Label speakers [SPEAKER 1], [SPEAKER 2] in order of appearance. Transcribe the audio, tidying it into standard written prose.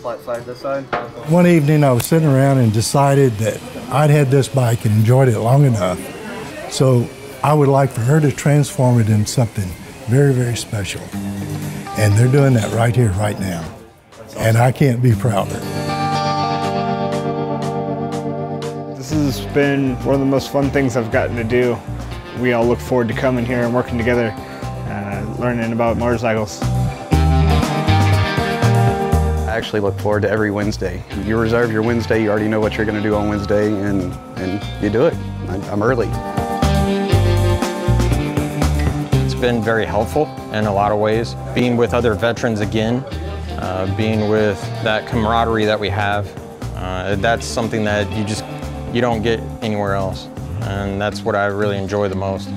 [SPEAKER 1] flat side this side.
[SPEAKER 2] One evening I was sitting around and decided that I'd had this bike and enjoyed it long enough. So I would like for her to transform it into something very, very special. And they're doing that right here, right now. And I can't be prouder.
[SPEAKER 3] This has been one of the most fun things I've gotten to do. We all look forward to coming here and working together, learning about motorcycles.
[SPEAKER 4] I actually look forward to every Wednesday. You reserve your Wednesday, you already know what you're going to do on Wednesday, and you do it. I'm early.
[SPEAKER 5] It's been very helpful in a lot of ways. Being with other veterans again, being with that camaraderie that we have, that's something that you don't get anywhere else. And that's what I really enjoy the most.